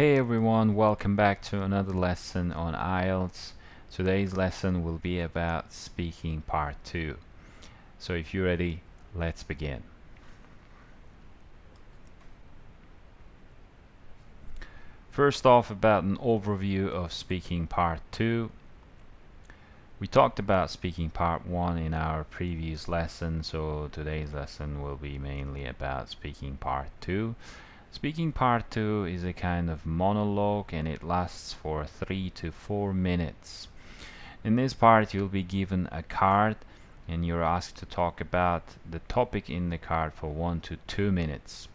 Hey everyone, welcome back to another lesson on IELTS. Today's lesson will be about speaking part 2. So if you're ready, let's begin. First off, about an overview of speaking part 2. We talked about speaking part 1 in our previous lesson, so today's lesson will be mainly about speaking part 2. Speaking part 2 is a kind of monologue and it lasts for 3 to 4 minutes. In this part you'll be given a card and you're asked to talk about the topic in the card for 1 to 2 minutes.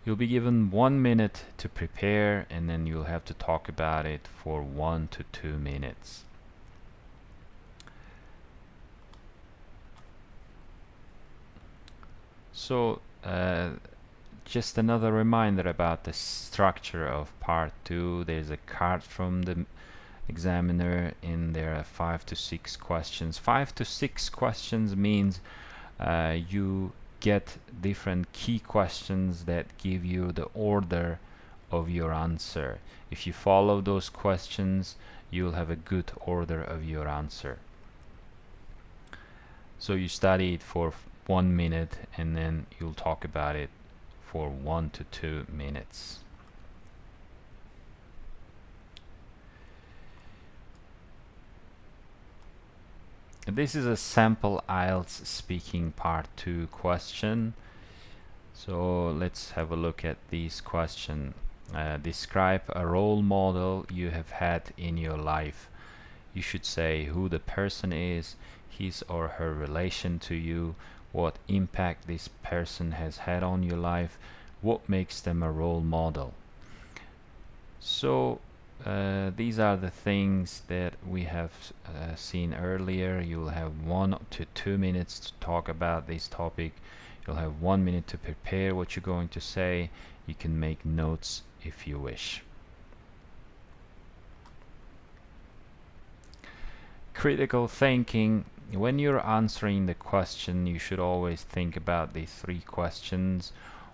You'll be given 1 minute to prepare and then you'll have to talk about it for 1 to 2 minutes. So, just another reminder about the structure of part 2. There's a card from the examiner and there are 5 to 6 questions. 5 to 6 questions means you get different key questions that give you the order of your answer. If you follow those questions, you'll have a good order of your answer. So you study it for 1 minute and then you'll talk about it for 1 to 2 minutes. This is a sample IELTS speaking part 2 question. So let's have a look at this question. Describe a role model you have had in your life. You should say who the person is, his or her relation to you, what impact this person has had on your life, what makes them a role model. So these are the things that we have seen earlier. You'll have 1 to 2 minutes to talk about this topic. You'll have 1 minute to prepare what you're going to say. You can make notes if you wish. Critical thinking. When you're answering the question, you should always think about these 3 questions: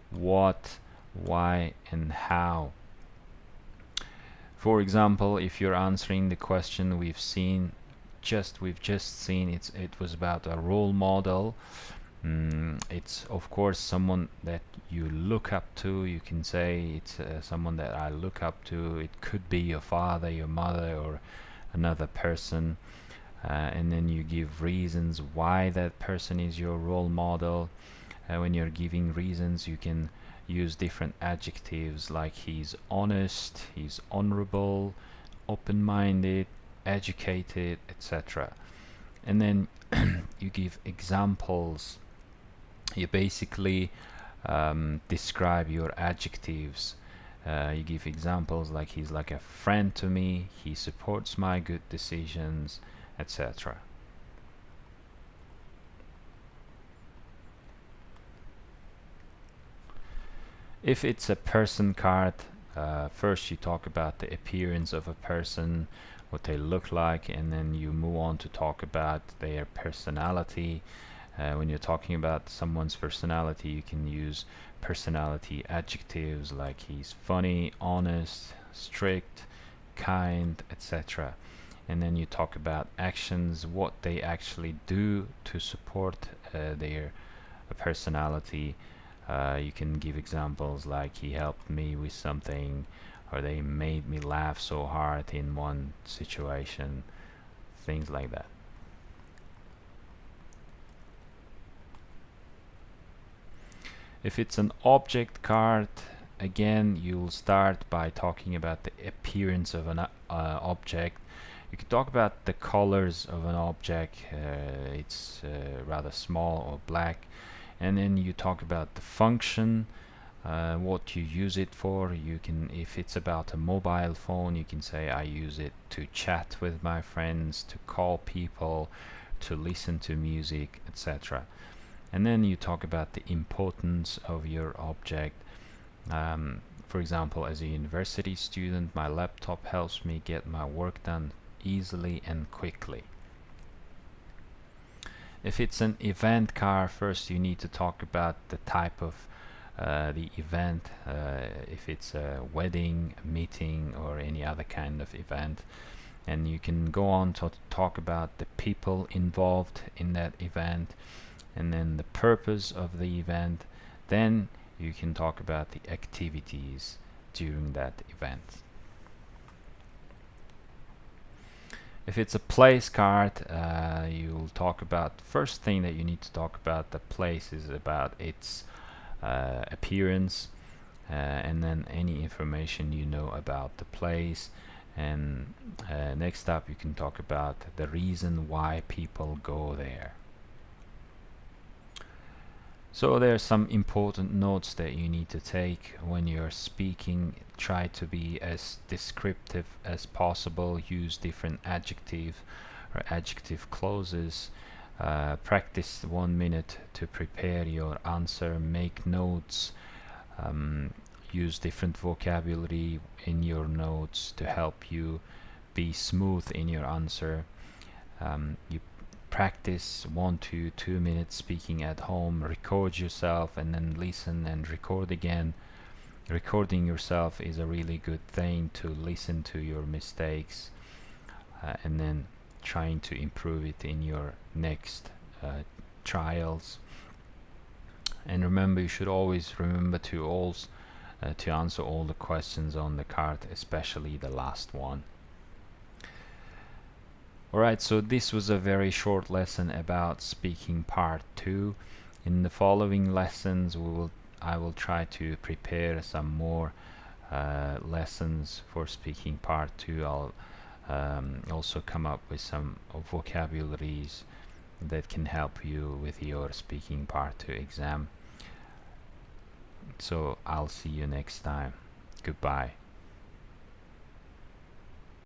what, why, and how. For example, if you're answering the question we've just seen, it was about a role model. It's of course someone that you look up to. You can say it's someone that I look up to. It could be your father, your mother, or another person. And then you give reasons why that person is your role model. When you're giving reasons, you can use different adjectives like he's honest, he's honorable, open-minded, educated, etc. And then you give examples. You basically describe your adjectives. You give examples like he's like a friend to me, he supports my good decisions, etc. If it's a person card, first you talk about the appearance of a person, what they look like, and then you move on to talk about their personality. When you're talking about someone's personality, you can use personality adjectives like he's funny, honest, strict, kind, etc. And then you talk about actions, what they actually do to support their personality. You can give examples like he helped me with something, or they made me laugh so hard in one situation, things like that. If it's an object card, again you'll start by talking about the appearance of an object. You can talk about the colors of an object. It's rather small or black. And then you talk about the function, what you use it for. You can, if it's about a mobile phone, you can say I use it to chat with my friends, to call people, to listen to music, etc. And then you talk about the importance of your object. For example, as a university student, my laptop helps me get my work done easily and quickly. If it's an event card, first you need to talk about the type of the event, if it's a wedding, a meeting, or any other kind of event. And you can go on to talk about the people involved in that event, and then the purpose of the event. Then you can talk about the activities during that event. If it's a place card, you'll talk about, first thing that you need to talk about the place is about its appearance, and then any information you know about the place. And next up you can talk about the reason why people go there. So there are some important notes that you need to take when you're speaking. Try to be as descriptive as possible. Use different adjective or adjective clauses. Practice 1 minute to prepare your answer. Make notes. Use different vocabulary in your notes to help you be smooth in your answer. You practice 1 to 2 minutes speaking at home. Record yourself and then listen and record again. Recording yourself is a really good thing to listen to your mistakes and then trying to improve it in your next trials. And remember, you should always remember to answer all the questions on the card, especially the last one. Alright, so this was a very short lesson about speaking part 2. In the following lessons I will try to prepare some more lessons for speaking part 2. I'll also come up with some vocabularies that can help you with your speaking part 2 exam. So I'll see you next time. Goodbye.